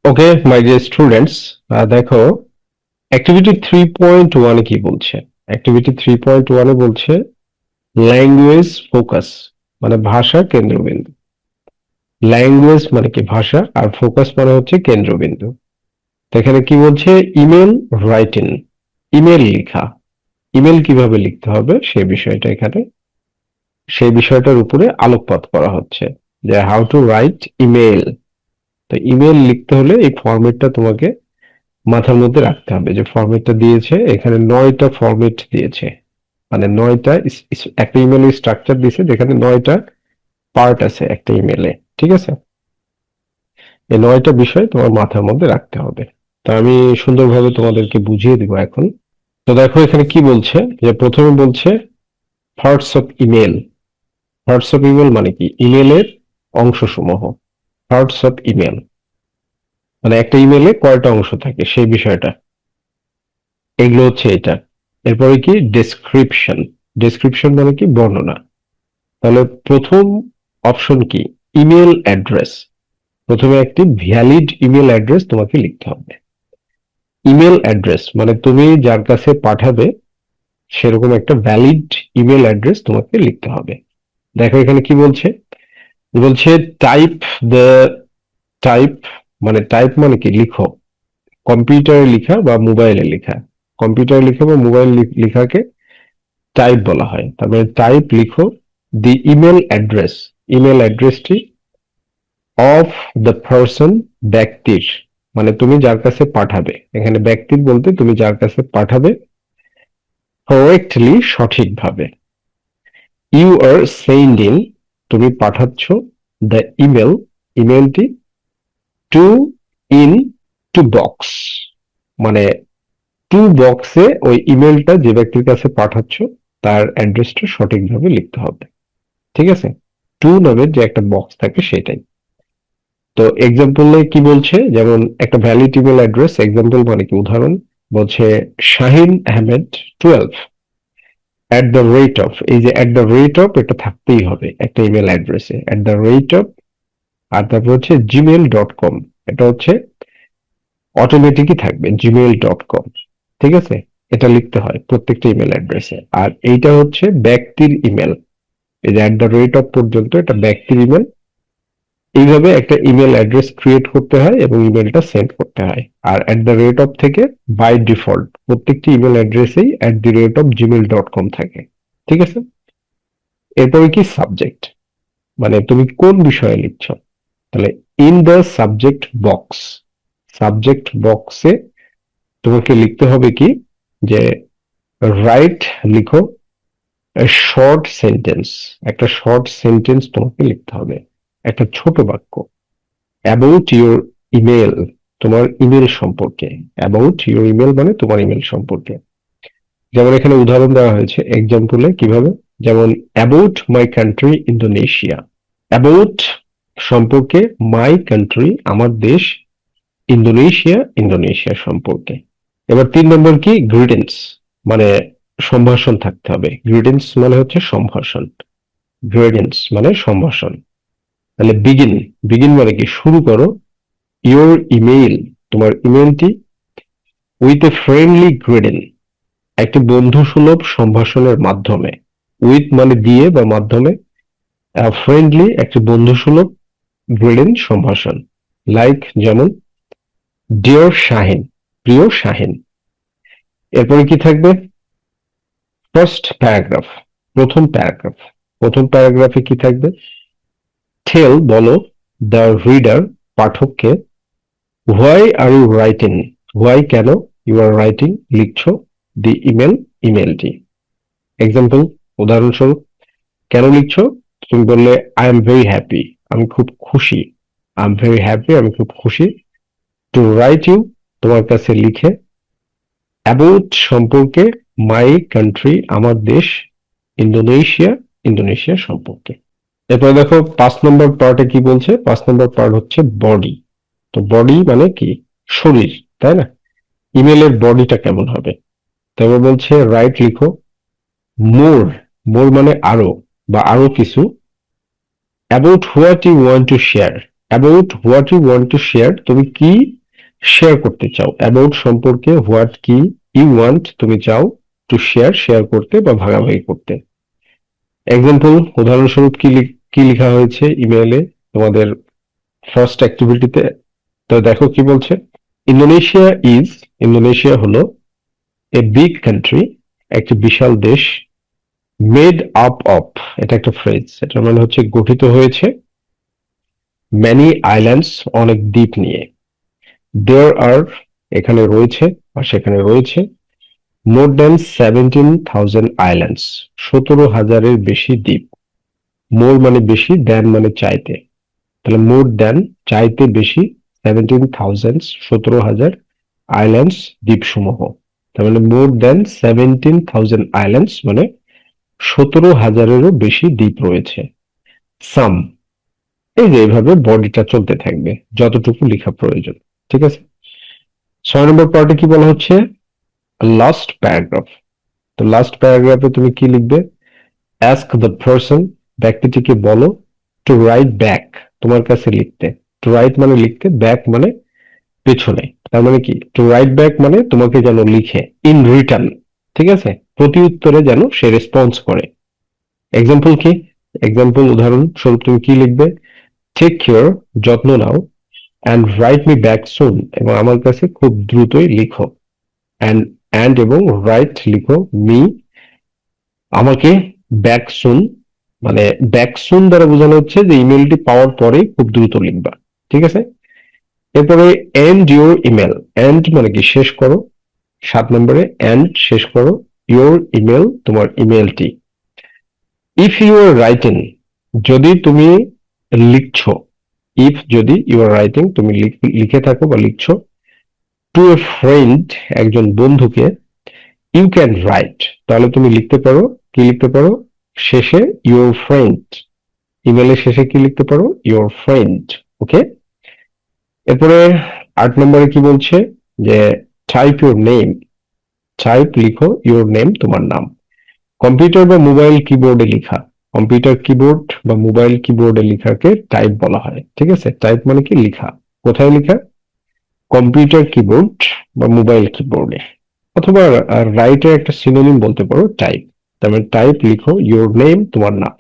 Okay my dear students, দেখো activity 3.1 কি বলছে। অ্যাক্টিভিটি 3.1 বলছে ল্যাঙ্গুয়েজ ফোকাস, মানে ভাষা কেন্দ্রবিন্দু। ল্যাঙ্গুয়েজ মানে কি ভাষা, আর ফোকাস মানে হচ্ছে কেন্দ্রবিন্দু। তো এখানে কি বলছে, ইমেল রাইটিং, ইমেল লেখা। ইমেল কিভাবে লিখতে হবে সেই বিষয়টা এখানে, সেই বিষয়টার উপরে আলোকপাত করা হচ্ছে যে হাউ টু রাইট ইমেল। তো ইমেল লিখতে হলে এই ফরম্যাটটা তোমাকে মাথার মধ্যে রাখতে হবে। যে ফরম্যাটটা দিয়েছে এখানে 9টা ফরম্যাট দিয়েছে, মানে 9টা একটা ইমেলের স্ট্রাকচার দিয়েছে যেখানে 9টা পার্ট আছে একটা ইমেলে। ঠিক আছে, এই 9টা বিষয় তোমার মাথার মধ্যে রাখতে হবে। তা আমি সুন্দরভাবে তোমাদেরকে বুঝিয়ে দিব এখন। তো দেখো এখানে কি বলছে, যে প্রথমে বলছে parts of email. Parts of email মানে কি, ইমেলের অংশসমূহ। পার্টস অফ ইমেল মানে একটা ইমেলে কয়টা অংশ থাকে সেই বিষয়টা, এগুলো হচ্ছে এটা। এরপরে কি ডেসক্রিপশন। ডেসক্রিপশন মানে কি বর্ণনা। তাহলে প্রথম অপশন কি, ইমেল অ্যাড্রেস। প্রথমে একটি ভ্যালিড ইমেল অ্যাড্রেস তোমাকে লিখতে হবে। ইমেল অ্যাড্রেস মানে তুমি যার কাছে পাঠাবে সেরকম একটা ভ্যালিড ইমেল অ্যাড্রেস তোমাকে লিখতে হবে। দেখো এখানে কি বলছে, বলছে টাইপ দ্য, টাইপ মানে টাইপ মানে কি লিখো। কম্পিউটারে লেখা বা মোবাইলে লেখা, কম্পিউটারে লেখা বা মোবাইল লেখাকে টাইপ বলা হয়। তারপরে টাইপ লিখো দি ইমেল অ্যাড্রেস, ইমেল অ্যাড্রেসটি অফ দ্য পারসন, ব্যক্তির, মানে তুমি যার কাছে পাঠাবে। এখানে ব্যক্তির বলতে তুমি যার কাছে পাঠাবে, কারেক্টলি সঠিকভাবে। ইউ আর সেন্ডিং, তুমি পাঠাচ্ছ, দ্য ইমেল, ইমেলটি, টু, ইন, টু বক্স, মানে টু বক্সে ওই ইমেলটা যে ব্যক্তির কাছে পাঠাচ্ছ তার অ্যাড্রেসটা সঠিকভাবে লিখতে হবে। ঠিক আছে, টু নামের যে একটা বক্স থাকে সেটাই। তো এক্সাম্পলে কি বলছে, যেমন একটা ভ্যালিড ইমেল অ্যাড্রেস, এক্সাম্পল মানে কি উদাহরণ, বলছে Shahin Ahmed 12 the the rate অফ, এই যে অ্যাট দ্য রেট অফ এটা থাকতেই হবে একটা ইমেল অ্যাড্রেসে, অ্যাট দ্য রেট অফ। আর তারপর হচ্ছে gmail.com, এটা হচ্ছে অটোমেটিকই থাকবে gmail.com। ঠিক আছে, এটা লিখতে হয় প্রত্যেকটা ইমেল অ্যাড্রেসে। আর এইটা হচ্ছে ব্যক্তির ইমেল, এই যে অ্যাট দ্য রেট অফ পর্যন্ত এটা ব্যক্তির ইমেল। এইভাবে একটা ইমেল অ্যাড্রেস ক্রিয়েট করতে হয় এবং ইমেলটা সেন্ড করতে হয়। আর অ্যাট দ্য রেট অফ থেকে বাই ডিফল্ট প্রত্যেকটি ইমেল অ্যাড্রেসেই at the rate of gmail.com থাকে। ঠিক আছে, এরপরে কি সাবজেক্ট, মানে তুমি কোন বিষয়ে লিখছো। তাহলে in the subject box, subject বক্সে তোমাকে লিখতে হবে কি, যে রাইট লিখো শর্ট সেন্টেন্স, একটা শর্ট সেন্টেন্স তোমাকে লিখতে হবে, একটা ছোট বাক্য, অ্যাবাউট ইউর ইমেল, তোমার ইমেল সম্পর্কে। অ্যাবাউট ইউর ইমেল মানে তোমার ইমেল সম্পর্কে। যেমন এখানে উদাহরণ দেওয়া হয়েছে এক্সাম্পলে কিভাবে, যেমন about my country Indonesia, about সম্পর্কে, মাই কান্ট্রি আমার দেশ, ইন্দোনেশিয়া ইন্দোনেশিয়া সম্পর্কে। এবার 3 নম্বর কি, গ্রিটেন্স, মানে সম্ভাষণ থাকতে হবে। গ্রিটেন্স মানে হচ্ছে সম্ভাষণ, গ্রিটেন্স মানে সম্ভাষণ। তাহলে বিগিন, বিগিন মানে কি শুরু করো, ইওর ইমেইল, তোমার ইমেলটি, উইথ এ ফ্রেন্ডলি গ্রিডিং, একটি বন্ধু সুলভ সম্ভাষণের মাধ্যমে। উইথ মানে দিয়ে বা মাধ্যমে, ফ্রেন্ডলি একটি বন্ধু সুলভ গ্রিডিং সম্ভাষণ। লাইক যেমন ডিয়ার শাহিন, প্রিয় শাহিন। এরপরে কি থাকবে, ফার্স্ট প্যারাগ্রাফ, প্রথম প্যারাগ্রাফ। প্রথম প্যারাগ্রাফে কি থাকবে, টেল বলো, দ্য রিডার পাঠককে, why are you writing, why কেন, ইউ আর রাইটিং লিখছো, দি ইমেল ইমেলটি। এক্সাম্পল উদাহরণস্বরূপ, কেন লিখছো, তুমি বললে আই এম ভেরি হ্যাপি, আমি খুব খুশি, আই এম ভেরি হ্যাপি আমি খুব খুশি, টু রাইট ইউ তোমার কাছে লিখে, অ্যাবাউট সম্পর্কে, মাই কান্ট্রি আমার দেশ, ইন্দোনেশিয়া ইন্দোনেশিয়া সম্পর্কে। এরপরে দেখো 5 নম্বর পার্টে কি বলছে, 5 নম্বর পার্ট হচ্ছে বডি। তো বডি মানে কি, শরীর, তাই না। ইমেলের বডিটা কেমন হবে, তারপর বলছে রাইট লিখো মোর, মোর মানে আরো বা আরো কিছু, about what you want to share, about what you want to share, তুমি কি শেয়ার করতে চাও, অ্যাবাউট সম্পর্কে, হোয়াট কি, ইউ ওয়ান্ট তুমি চাও, টু শেয়ার শেয়ার করতে বা ভাগাভাগি করতে। এক্সাম্পল উদাহরণস্বরূপ কি লেখা হয়েছে ইমেইলে তোমাদের ফার্স্ট অ্যাক্টিভিটিতে। তো দেখো কি বলছে, ইন্দোনেশিয়া ইজ, ইন্দোনেশিয়া হলো এ বিগ কান্ট্রি, একটি বিশাল দেশ, মেড আপ অফ, এটা একটা ফ্রেজ, এটা মানে হচ্ছে গঠিত হয়েছে, ম্যানি আইল্যান্ডস, অনেক দ্বীপ নিয়ে, দেয়ার আর, এখানে রয়েছে বা সেখানে রয়েছে, মোর দ্যান 17,000 আইল্যান্ডস, 17,000-এর বেশি দ্বীপ। মোর মানে বেশি, দ্যান মানে চাইতে, তাহলে মোর দ্যান চাইতে বেশি, 17,000, 17,000 আইল্যান্ডস দ্বীপসমূহ। তার মানে মোর দ্যান 17,000 আইল্যান্ডস মানে 17,000-এরও বেশি দ্বীপ রয়েছে। সাম, এই যে এইভাবে বডিটা চলতে থাকবে যতটুকু লেখা প্রয়োজন। ঠিক আছে, 6 নম্বর পার্টে কি বলা হচ্ছে, লাস্ট প্যারাগ্রাফ। তো লাস্ট প্যারাগ্রাফে তুমি কি লিখবে, অ্যাস্ক দ্য পারসন, ব্যক্তিটিকে বলো, টু রাইট ব্যাক, তোমার কাছে লিখতে। টু রাইট মানে লিখতে, ব্যাক মানে পেছনে। তার মানে কি, টু রাইট ব্যাক মানে তোমাকে যেন লিখে, ইন রিটার্ন, ঠিক আছে, প্রতি উত্তরে যেন সে রেসপন্স করে। এক্সাম্পল কি, এক্সাম্পল উদাহরণস্বরূপ তুমি কি লিখবে, টেক কেয়ার, যত্ন নাও, and write me back soon, এবং আমার কাছে খুব দ্রুতই লিখো। অ্যান্ড এবং রাইট লিখো, মি আমাকে, ব্যাক সুন মানে ব্যাক সুন দ্বারা বোঝানো হচ্ছে যে ইমেলটি পাওয়ার পরে খুব দ্রুত লিখবা। ঠিক আছে, এরপরে এন্ড ইউর ইমেল, এন্ড মানে কি শেষ করো, 7 নম্বরে এন্ড শেষ করো, ইউর ইমেল তোমার ইমেলটি। ইফ ইউ আর রাইটিং, যদি তুমি লিখছো, ইফ যদি ইউ আর রাইটিং তুমি লিখে থাকো বা লিখছো, টু এ ফ্রেন্ড একজন বন্ধুকে, ইউ ক্যান রাইট তাহলে তুমি লিখতে পারো, কি লিখতে পারো, শেষে ইউর ফ্রেন্ড, ইমেলের শেষে কি লিখতে পারো, ইউর ফ্রেন্ড। ওকে, এরপরে 8 নম্বরে কি বলছে, যে টাইপ ইউর নেম, টাইপ লিখো ইউর নেম তোমার নাম। কম্পিউটার বা মোবাইল কিবোর্ডে লেখা, কম্পিউটার কিবোর্ড বা মোবাইল কিবোর্ডে লেখাকে টাইপ বলা হয়। ঠিক আছে, টাইপ মানে কি লেখা, কোথায় লেখা, কম্পিউটার কিবোর্ড বা মোবাইল কিবোর্ডে, অথবা রাইটের একটা সিনোনিম বলতে পারো টাইপ। তার মানে টাইপ লিখো ইউর নেম তোমার নাম।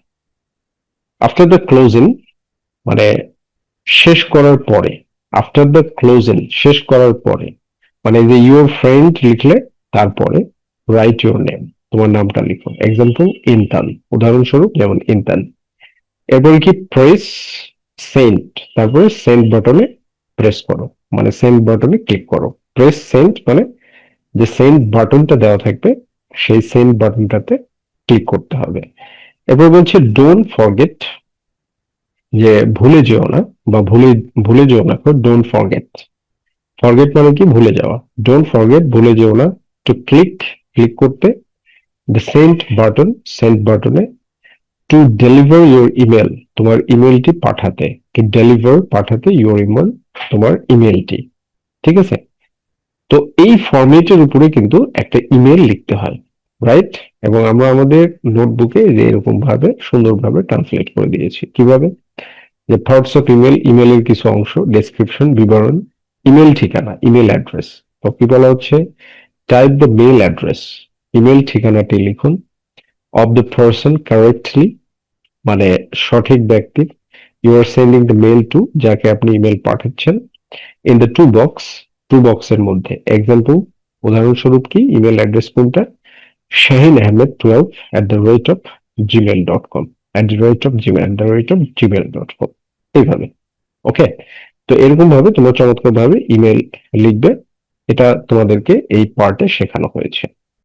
আফটার দ্য ক্লোজিং মানে শেষ করার পরে, আফটার দ্য ক্লোজিং শেষ করার পরে, মানে যে ইউর ফ্রেন্ড লিখলে তারপরে রাইট ইউর নেম তোমার নামটা লিখো। এক্সাম্পল ইনতান, উদাহরণস্বরূপ যেমন ইনতান। এরপরে কি, প্রেস সেন্ড, তারপরে সেন্ড বাটনে প্রেস করো, মানে সেন্ড বাটনে ক্লিক করো। প্রেস সেন্ড মানে যে সেন্ড বাটনটা দেওয়া থাকবে সেই সেন্ড বাটনটাতে ক্লিক করতে হবে। এরপর বলছে ডোন্ট ফরগেট, যে ভুলে যেও না বা ভুলে যেও না, ডোন্ট ফরগেট। ফরগেট মানে কি ভুলে যাওয়া, ডোন্ট ফরগেট ভুলে যেও না, টু ক্লিক ক্লিক করতে, দ্য সেন্ড বাটন সেন্ড বাটনে, টু ডেলিভার ইউর ইমেল তোমার ইমেলটি পাঠাতে, টু ডেলিভার পাঠাতে ইউর ইমেল তোমার ইমেলটি। ঠিক আছে, তো এই ফরম্যাটের উপরে কিন্তু একটা ইমেল লিখতে হয়, রাইট। এবং আমরা আমাদের নোটবুকে যে এরকম ভাবে সুন্দরভাবে ট্রান্সলেট করে দিয়েছি। কিভাবে, যে থটস অফ ইমেল, ইমেলের কিছু অংশ, ডেসক্রিপশন বিবরণ, ইমেল ঠিকানা ইমেল অ্যাড্রেস। তো কি বলা হচ্ছে, type the mail address, email ঠিকানাটি লিখুন, অফ দ্য পারসন কারেক্টলি মানে সঠিক ব্যক্তি, you are sending the mail to যাকে আপনি ইমেল পাঠাচ্ছেন, in the to box to বক্সের মধ্যে। এক্সাম্পল উদাহরণস্বরূপ কি, ইমেল অ্যাড্রেস কোনটা, শাহিন আহমেদ 12@gmail.com, @gmail.com, এইভাবে। ওকে, তো এরকম ভাবে তোমরা চমৎকার ভাবে ইমেল লিখবে, এটা তোমাদেরকে এই পার্টে শেখানো হয়েছে।